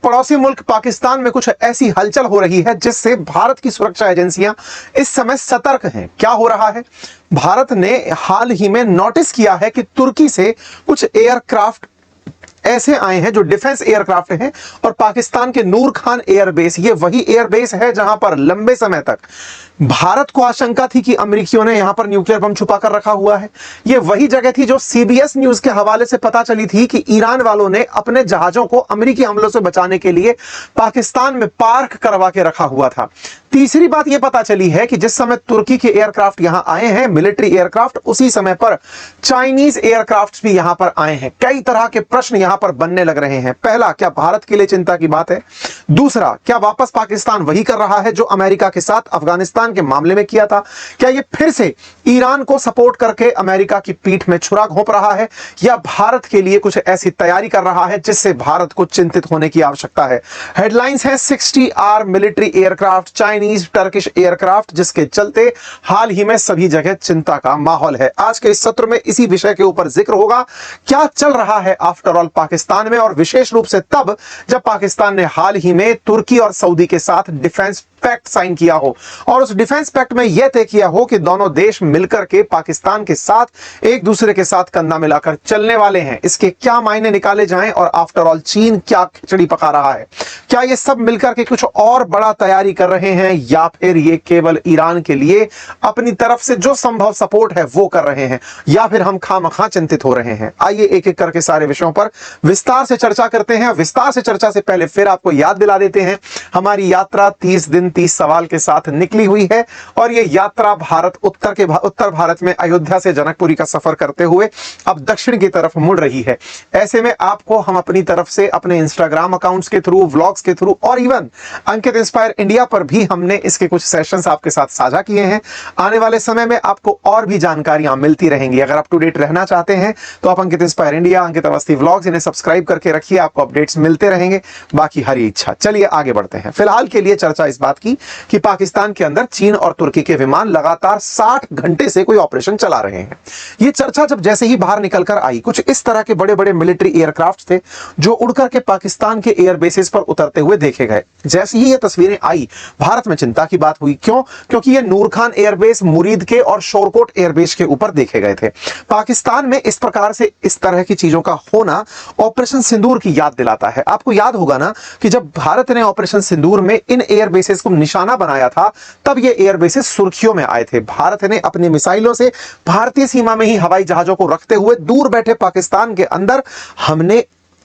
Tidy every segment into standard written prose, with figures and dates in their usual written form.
पड़ोसी मुल्क पाकिस्तान में कुछ ऐसी हलचल हो रही है जिससे भारत की सुरक्षा एजेंसियां इस समय सतर्क हैं। क्या हो रहा है? भारत ने हाल ही में नोटिस किया है कि तुर्की से कुछ एयरक्राफ्ट ऐसे आए हैं जो डिफेंस एयरक्राफ्ट हैं, और पाकिस्तान के नूर खान एयरबेस, ये वही एयरबेस है जहां पर लंबे समय तक भारत को आशंका थी कि अमेरिकियों ने यहां पर न्यूक्लियर बम छुपा कर रखा हुआ है। यह वही जगह थी जो सीबीएस न्यूज के हवाले से पता चली थी कि ईरान वालों ने अपने जहाजों को अमेरिकी हमलों से बचाने के लिए पाकिस्तान में पार्क करवा के रखा हुआ था। तीसरी बात यह पता चली है कि जिस समय तुर्की के एयरक्राफ्ट यहां आए हैं, मिलिट्री एयरक्राफ्ट, उसी समय पर चाइनीज एयरक्राफ्ट भी यहां पर आए हैं। कई तरह के प्रश्न यहां पर बनने लग रहे हैं। पहला, क्या भारत के लिए चिंता की बात है? दूसरा, क्या वापस पाकिस्तान वही कर रहा है जो अमेरिका के साथ अफगानिस्तान के मामले में किया था? क्या यह फिर से ईरान को सपोर्ट करके अमेरिका की पीठ में छुरा घोंप रहा है, या भारत के लिए कुछ ऐसी तैयारी कर रहा है जिससे भारत को चिंतित होने की आवश्यकता है? हेडलाइंस है 60R military aircraft, Chinese Turkish aircraft, जिसके चलते हाल ही में सभी जगह चिंता का माहौल है। आज के इस सत्र में इसी विषय के ऊपर जिक्र होगा, क्या चल रहा है आफ्टर ऑल पाकिस्तान में, और विशेष रूप से तब जब पाकिस्तान ने हाल ही में तुर्की और सऊदी के साथ डिफेंस पैक्ट साइन किया हो, और उस डिफेंस पैक्ट में यह तय किया हो कि दोनों देश मिलकर के पाकिस्तान के साथ एक दूसरे के साथ कंधा मिलाकर चलने वाले हैं। इसके क्या मायने निकाले जाएं, और आफ्टर ऑल चीन क्या खिचड़ी पका रहा है? क्या ये सब मिलकर के कुछ और बड़ा तैयारी कर रहे हैं, या फिर ये केवल ईरान के लिए अपनी तरफ से जो संभव सपोर्ट है वो कर रहे हैं, या फिर हम खामखा चिंतित हो रहे हैं? आइए एक एक करके सारे विषयों पर विस्तार से चर्चा करते हैं। विस्तार से चर्चा से पहले फिर आपको याद दिला देते हैं, हमारी यात्रा 30 दिन 30 सवाल के साथ निकली हुई है, और यह यात्रा उत्तर भारत में अयोध्या से जनकपुरी का सफर करते हुए अब दक्षिण की तरफ मुड़ रही है। ऐसे में आपको हम अपनी तरफ से अपने इंस्टाग्राम अकाउंट्स के थ्रू, व्लॉग्स के थ्रू, और इवन अंकित इंस्पायर इंडिया पर भी हमने इसके कुछ सेशंस आपके साथ साझा किए हैं। आने वाले समय में आपको और भी जानकारियां मिलती रहेंगी। अगर आप टू डेट रहना चाहते हैं तो आप अंकित इंस्पायर इंडिया, अंकित अवस्थी व्लॉग्स, इन्हें सब्सक्राइब करके रखिए, आपको अपडेट्स मिलते रहेंगे। बाकी हरी इच्छा। चलिए आगे बढ़ते हैं। फिलहाल के लिए चर्चा इस बात की कि पाकिस्तान के अंदर चीन और तुर्की के विमान लगातार 60 घंटे से कोई ऑपरेशन चला रहे हैं। यह चर्चा जब जैसे ही बाहर निकलकर आई, कुछ इस तरह के बड़े बड़े मिलिट्री एयरक्राफ्ट थे जो उड़कर के पाकिस्तान के एयरबेसेस पर उतरते हुए देखे गए। जैसे ही ये तस्वीरें आई, भारत में चिंता की बात हुई। क्यों? क्योंकि ये नूर खान एयरबेस, मुरीद के और शोरकोट एयरबेस के ऊपर देखे गए थे। पाकिस्तान में इस प्रकार से इस तरह की चीजों का होना ऑपरेशन सिंदूर की याद दिलाता है। आपको याद होगा ना कि जब भारत ने ऑपरेशन सिंदूर में इन एयरबेसेस को निशाना बनाया था, तब ये एयरबेसेस सुर्खियों में आए थे। भारत ने अपनी मिसाइलों से भारतीय सीमा में ही हवाई जहाजों को रखते हुए दूर बैठे पाकिस्तान के अंदर हमने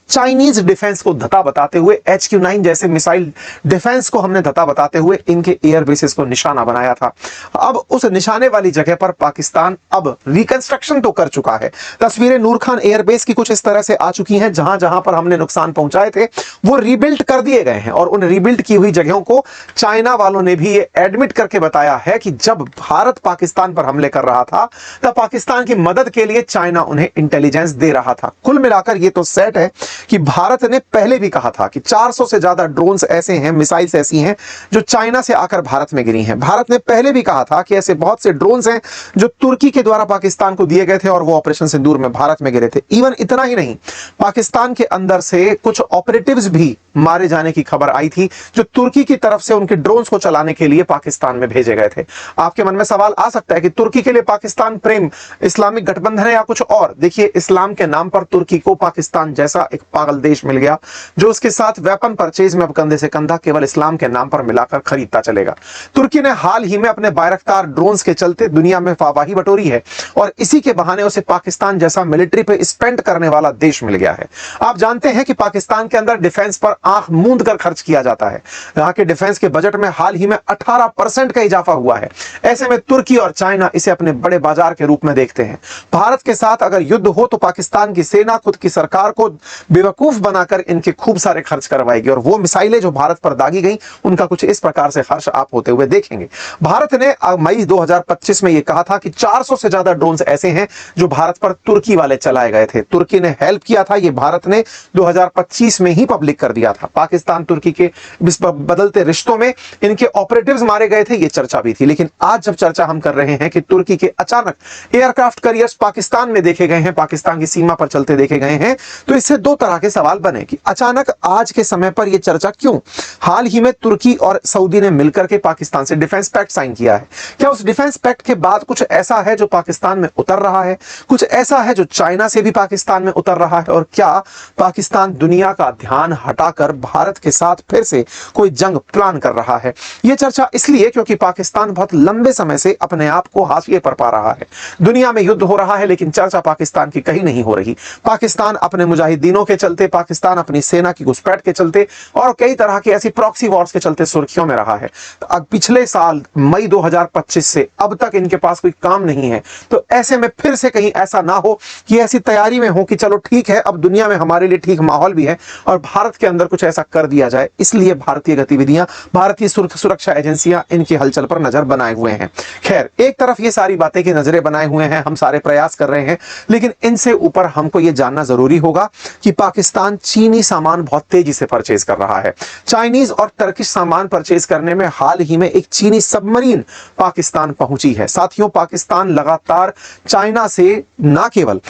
चाइनीज डिफेंस को धता बताते हुए, HQ-9 जैसे मिसाइल डिफेंस को हमने धता बताते हुए इनके एयरबेसेस को निशाना बनाया था। अब उस निशाने वाली जगह पर पाकिस्तान अब रिकंस्ट्रक्शन तो कर चुका है। तस्वीरें नूर खान एयरबेस की कुछ इस तरह से आ चुकी हैं, जहां जहां पर हमने नुकसान पहुंचाए थे वो रीबिल्ड कर दिए गए हैं, और उन रीबिल्ड की हुई जगहों को चाइना वालों ने भी ये एडमिट करके बताया है कि जब भारत पाकिस्तान पर हमले कर रहा था तब पाकिस्तान की मदद के लिए चाइना उन्हें इंटेलिजेंस दे रहा था। कुल मिलाकर ये तो सेट है कि भारत ने पहले भी कहा था कि 400 से ज्यादा ड्रोन्स ऐसे हैं, मिसाइल्स ऐसी हैं जो चाइना से आकर भारत में गिरी हैं। भारत ने पहले भी कहा था कि ऐसे बहुत से ड्रोन्स हैं जो तुर्की के द्वारा पाकिस्तान को दिए गए थे और वो ऑपरेशन सिंदूर में भारत में गिरे थे। इवन इतना ही नहीं, पाकिस्तान के अंदर से कुछ ऑपरेटिव्स भी मारे जाने की खबर आई थी जो तुर्की की तरफ से उनके ड्रोन्स को चलाने के लिए पाकिस्तान में भेजे गए थे। आपके मन में सवाल आ सकता है कि तुर्की के लिए पाकिस्तान प्रेम, इस्लामिक गठबंधन है या कुछ और? देखिए, इस्लाम के नाम पर तुर्की को पाकिस्तान जैसा एक पागल देश मिल गया जो उसके साथ वेपन परचेज में अब कंधे से कंधा केवल इस्लाम के नाम पर मिलाकर खरीदता चलेगा। तुर्की ने हाल ही में अपने बायरख्तार ड्रोन्स के चलते दुनिया में वाहवाही बटोरी है, और इसी के बहाने उसे पाकिस्तान जैसा मिलिट्री पे स्पेंड करने वाला देश मिल गया है। आप जानते हैं कि पाकिस्तान के अंदर डिफेंस पर आंख मूंद कर खर्च किया जाता है। यहां के डिफेंस के बजट में हाल ही में 18% का इजाफा हुआ है। ऐसे में तुर्की और चाइना इसे अपने बड़े बाजार के रूप में देखते हैं। भारत के साथ अगर युद्ध हो तो पाकिस्तान की सेना खुद की सरकार को बेवकूफ बनाकर इनके खूब सारे खर्च करवाएगी, और वो मिसाइलें जो भारत पर दागी गई उनका कुछ इस प्रकार से खर्च आप होते हुए देखेंगे। भारत ने मई 2025 में यह कहा था कि 400 से ज्यादा ड्रोन्स ऐसे हैं जो भारत पर तुर्की वाले चलाए गए थे। तुर्की ने हेल्प किया था, यह भारत ने 2025 में ही पब्लिक कर दिया था। पाकिस्तान तुर्की के बदलते रिश्तों में इनके ऑपरेटिव्स मारे गए थे, यह चर्चा भी थी। लेकिन आज जब चर्चा हम कर रहे हैं कि तुर्की के अचानक एयरक्राफ्ट कैरियर्स पाकिस्तान में देखे गए हैं, पाकिस्तान की सीमा पर चलते देखे गए हैं, तो इससे दो तरह के सवाल बने कि अचानक आज के समय पर यह चर्चा क्यों। हाल ही में तुर्की और सऊदी ने मिलकर के पाकिस्तान से डिफेंस पैक्ट साइन किया है। क्या उस डिफेंस पैक्ट के बाद कुछ ऐसा है जो पाकिस्तान में उतर रहा है, कुछ ऐसा है जो चाइना से भी पाकिस्तान में उतर रहा है, और क्या पाकिस्तान दुनिया का ध्यान हटाकर भारत के साथ फिर से कोई जंग प्लान कर रहा है। यह चर्चा इसलिए क्योंकि पाकिस्तान बहुत लंबे समय से अपने आप को हाशिए पर पा रहा है। दुनिया में युद्ध हो रहा है लेकिन चर्चा पाकिस्तान की कहीं नहीं हो रही। पाकिस्तान अपने मुजाहिदीनों के चलते, पाकिस्तान अपनी सेना की घुसपैठ के चलते और कई तरह की ऐसी प्रॉक्सी वॉर्स के चलते सुर्खियों में रहा है। तो अब पिछले साल मई 2025 से अब तक इनके पास कोई काम नहीं है, तो ऐसे में फिर से कहीं ऐसा ना हो कि ऐसी तैयारी में हो कि चलो ठीक है, अब दुनिया में हमारे लिए ठीक माहौल भी है और भारत के अंदर कुछ ऐसा कर दिया जाए। इसलिए भारतीय गतिविधियां, भारतीय सुरक्षा एजेंसियां इनकी हलचल पर नजर बनाए हुए हैं। खैर, एक तरफ ये सारी बातें की नजरें बनाए हुए हैं, हम सारे प्रयास कर रहे हैं, लेकिन इनसे ऊपर हमको यह जानना जरूरी होगा कि पाकिस्तान चीनी सामान बहुत तेजी से परचेज कर रहा है। चाइनीज और टर्किश सामान परचेज करने में हाल ही में एक चीनी सबमरीन पाकिस्तान पहुंची है। साथियों, पाकिस्तान लगातार चाइना से न केवल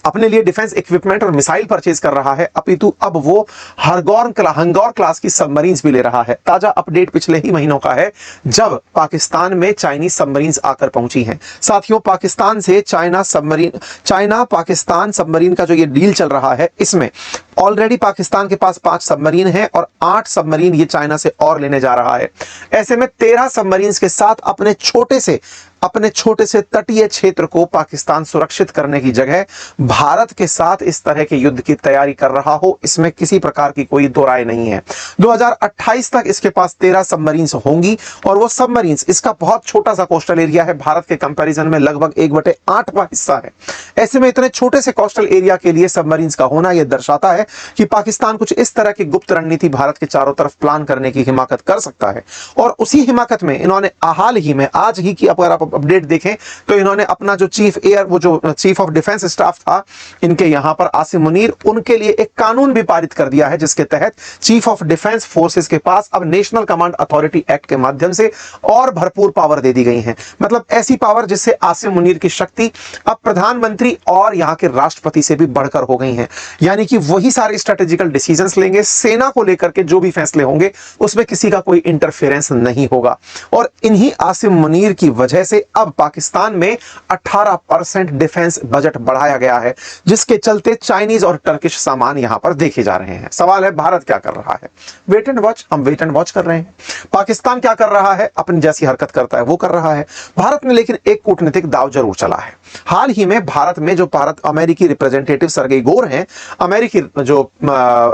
अपने लिए डिफेंस इक्विपमेंट और मिसाइल परचेज कर रहा है, अपितु अब वो हंगौर क्लास की सबमरीन्स भी ले रहा है। ताजा अपडेट पिछले ही महीनों का है जब पाकिस्तान में चाइनीज सबमरीन्स आकर पहुंची हैं। साथियों, पाकिस्तान से चाइना पाकिस्तान सबमरीन का जो ये डील चल रहा है, इसमें ऑलरेडी पाकिस्तान के पास 5 सबमरीन है और 8 सबमरीन ये चाइना से और लेने जा रहा है। ऐसे में 13 सबमरीन्स के साथ अपने छोटे से तटीय क्षेत्र को पाकिस्तान सुरक्षित करने की जगह भारत के साथ इस तरह के युद्ध की तैयारी कर रहा हो, इसमें किसी प्रकार की कोई दो राय नहीं है। 2028 तक इसके पास 13 सबमरीन्स होंगी और वो सबमरीन्स, इसका बहुत छोटा सा कोस्टल एरिया है, भारत के कंपैरिजन में लगभग 1/8 हिस्सा है। ऐसे में इतने छोटे से कोस्टल एरिया के लिए सबमरीन्स का होना यह दर्शाता है कि पाकिस्तान कुछ इस तरह की गुप्त रणनीति भारत के चारों तरफ प्लान करने की हिमाकत कर सकता है। और उसी हिमाकत में इन्होंने हाल ही में, आज ही की अगर आप अपडेट देखें तो इन्होंने अपना जो चीफ ऑफ डिफेंस स्टाफ था इनके यहां पर आसिम मुनीर, उनके लिए एक कानून भी पारित कर दिया है जिसके तहत चीफ ऑफ डिफेंस फोर्सेस के पास अब नेशनल कमांड अथॉरिटी एक्ट के माध्यम से और भरपूर पावर दे दी गई है। मतलब ऐसी पावर जिससे आसिम मुनीर की शक्ति अब प्रधानमंत्री और यहां के राष्ट्रपति से भी बढ़कर हो गई है। यानी कि वही सारे स्ट्रेटेजिकल डिसीजंस लेंगे, सेना को लेकर के जो भी फैसले होंगे उसमें किसी का कोई इंटरफेरेंस नहीं होगा। और इन्हीं आसिम मुनीर की वजह से अब पाकिस्तान में 18% डिफेंस बजट बढ़ाया गया है, जिसके चलते चाइनीज और टर्किश सामान यहां पर देखे जा रहे हैं। सवाल है, भारत क्या कर रहा है? Wait and watch. हम वेट एंड वॉच कर रहे हैं। पाकिस्तान क्या कर रहा है? अपनी जैसी हरकत करता है वो कर रहा है। भारत में लेकिन एक कूटनीतिक दांव जरूर चला है। हाल ही में भारत में जो अमेरिकी रिप्रेजेंटेटिव सर्गेई गोर हैं, अमेरिकी जो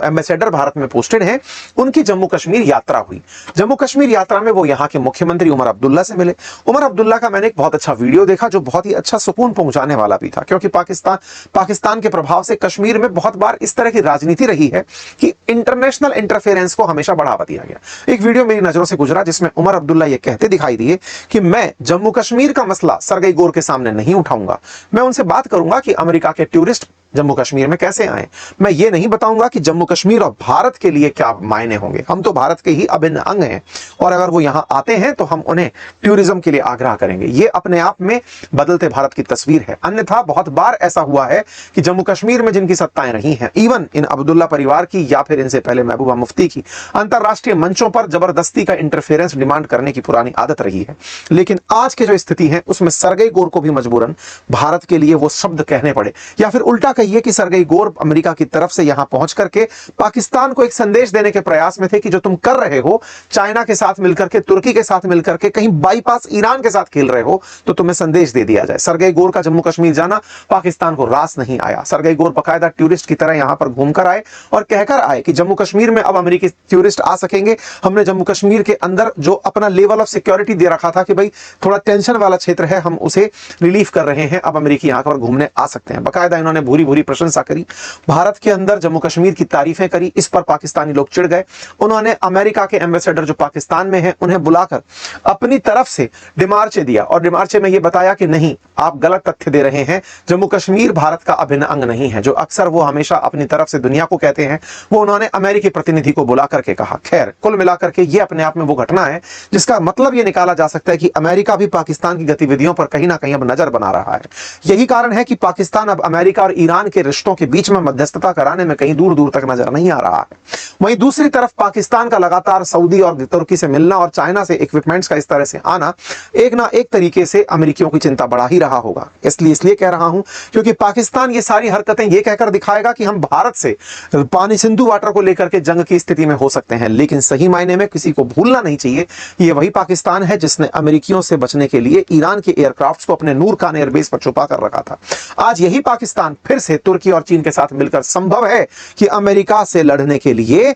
एम्बेसडर भारत में पोस्टेड हैं, उनकी जम्मू कश्मीर यात्रा हुई। जम्मू कश्मीर यात्रा में वो यहां के मुख्यमंत्री उमर अब्दुल्ला से मिले। उमर अब्दुल्ला का मैंने एक बहुत अच्छा वीडियो देखा जो बहुत ही अच्छा सुकून पहुंचाने वाला भी था, क्योंकि पाकिस्तान के प्रभाव से कश्मीर में बहुत बार इस तरह की राजनीति रही है कि इंटरनेशनल इंटरफेरेंस को हमेशा बढ़ावा दिया गया। एक वीडियो मेरी नजरों से गुजरा जिसमें उमर अब्दुल्ला ये कहते दिखाई दिए कि मैं जम्मू कश्मीर का मसला सर्गेई गोर के सामने नहीं उठाऊंगा। मैं उनसे बात करूंगा कि अमेरिका के टूरिस्ट जम्मू कश्मीर में कैसे आए। मैं ये नहीं बताऊंगा कि जम्मू कश्मीर और भारत के लिए क्या मायने होंगे। हम तो भारत के ही अभिन्न अंग हैं और अगर वो यहां आते हैं तो हम उन्हें टूरिज्म के लिए आग्रह करेंगे। ये अपने आप में बदलते भारत की तस्वीर है। अन्यथा बहुत बार ऐसा हुआ है कि जम्मू कश्मीर में जिनकी सत्ताएं रही हैं, इवन इन अब्दुल्ला परिवार की या फिर इनसे पहले महबूबा मुफ्ती की, अंतरराष्ट्रीय मंचों पर जबरदस्ती का इंटरफेरेंस डिमांड करने की पुरानी आदत रही है। लेकिन आज की जो स्थिति है उसमें सर्गेई गोर को भी मजबूरन भारत के लिए वो शब्द कहने पड़े, या फिर उल्टा कहिए कि सर्गेई गोर अमेरिका की तरफ से यहां पहुंच करके पाकिस्तान को एक संदेश देने के प्रयास में थे कि जो तुम कर रहे हो चाइना के साथ मिलकर के, तुर्की के साथ मिलकर के, कहीं बाईपास ईरान के साथ खेल रहे हो, तो तुम्हें संदेश दे दिया जाए। सर्गेई गोर का जम्मू कश्मीर जाना पाकिस्तान को रास नहीं आया। सर्गेई गोर बाकायदा टूरिस्ट की तरह यहां पर घूमकर आए और कहकर आए कि जम्मू कश्मीर में अब अमेरिकी टूरिस्ट आ सकेंगे। हमने जम्मू कश्मीर के अंदर जो अपना लेवल ऑफ सिक्योरिटी दे रखा था कि भाई थोड़ा टेंशन वाला क्षेत्र है, हम उसे रिलीफ कर रहे हैं, अब अमेरिकी यहां पर घूमने आ सकते हैं। बाकायदा इन्होंने भूरी भूरी प्रशंसा करी, भारत के अंदर जम्मू कश्मीर की तारीफें करी। इस पर पाकिस्तानी लोग चिढ़ गए। उन्होंने अमेरिका के एम्बेसडर जो पाकिस्तान में हैं उन्हें बुलाकर अपनी तरफ से डिमार्चे दिया और डिमार्चे में यह बताया कि नहीं, आप गलत तथ्य दे रहे हैं, जम्मू कश्मीर भारत का अभिन्न अंग नहीं है, जो अक्सर वो हमेशा अपनी तरफ से दुनिया को कहते हैं। वो उन्होंने अमेरिकी प्रतिनिधि को बुला करके कहा। खैर, कुल मिलाकर के ये अपने आप में वो घटना है जिसका मतलब ये निकाला जा सकता है कि अमेरिका भी पाकिस्तान की गतिविधियों पर कहीं ना कहीं अब नजर बना रहा है। यही कारण है कि पाकिस्तान अब अमेरिका और ईरान ईरान के रिश्तों के बीच में मध्यस्थता कराने में कहीं दूर दूर तक नजर नहीं आ रहा है। वहीं दूसरी तरफ पाकिस्तान का लगातार सऊदी और तुर्की से मिलना और चाइना से इक्विपमेंट्स का इस तरह से आना एक ना एक तरीके से अमेरिकियों की चिंता बढ़ा ही रहा होगा। इसलिए कह रहा हूं क्योंकि पाकिस्तान ये सारी हरकतें ये कहकर दिखाएगा कि हम भारत से पानी सिंधु वाटर को लेकर के जंग की स्थिति में हो सकते हैं, लेकिन सही मायने में किसी को भूलना नहीं चाहिए ये वही पाकिस्तान है जिसने अमेरिकियों से बचने के लिए ईरान के एयरक्राफ्ट्स को अपने नूर खान एयरबेस पर छुपा कर रखा था। आज यही पाकिस्तान फिर से तुर्की और चीन के साथ मिलकर संभव है कि अमेरिका से लड़ने के लिए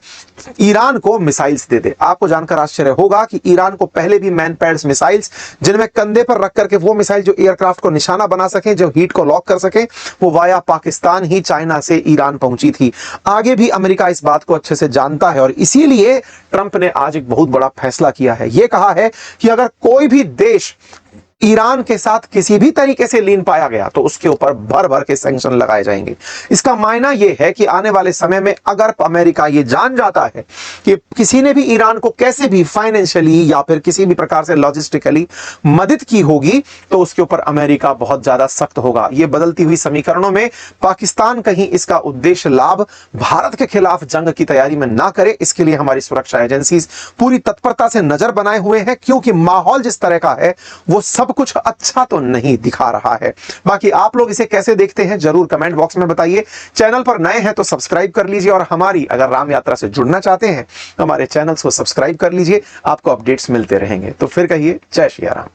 ईरान को मिसाइल्स दे दे। आपको जानकर आश्चर्य होगा कि ईरान को पहले भी मैन पैड्स मिसाइल्स जिनमें कंधे पर रख करके वो मिसाइल जो एयरक्राफ्ट को निशाना बना सके, जो हीट को लॉक कर सके, वो वाया पाकिस्तान ही चाइना से ईरान पहुंची थी। आगे भी अमेरिका इस बात को अच्छे से जानता है और इसीलिए ट्रंप ने आज एक बहुत बड़ा फैसला किया है। यह कहा है कि अगर कोई भी देश ईरान के साथ किसी भी तरीके से लीन पाया गया तो उसके ऊपर भर भर के सैंक्शन लगाए जाएंगे। इसका मायना यह है कि आने वाले समय में अगर अमेरिका ये जान जाता है कि किसी ने भी ईरान को कैसे भी फाइनेंशियली या फिर किसी भी प्रकार से लॉजिस्टिकली मदद की होगी तो उसके ऊपर अमेरिका बहुत ज्यादा सख्त होगा। ये बदलती हुई समीकरणों में पाकिस्तान कहीं इसका उद्देश्य लाभ भारत के खिलाफ जंग की तैयारी में ना करे, इसके लिए हमारी सुरक्षा एजेंसी पूरी तत्परता से नजर बनाए हुए हैं, क्योंकि माहौल जिस तरह का है वो सब कुछ अच्छा तो नहीं दिखा रहा है। बाकी आप लोग इसे कैसे देखते हैं जरूर कमेंट बॉक्स में बताइए। चैनल पर नए हैं तो सब्सक्राइब कर लीजिए और हमारी अगर राम यात्रा से जुड़ना चाहते हैं हमारे चैनल्स को सब्सक्राइब कर लीजिए, आपको अपडेट्स मिलते रहेंगे। तो फिर कहिए जय श्री राम।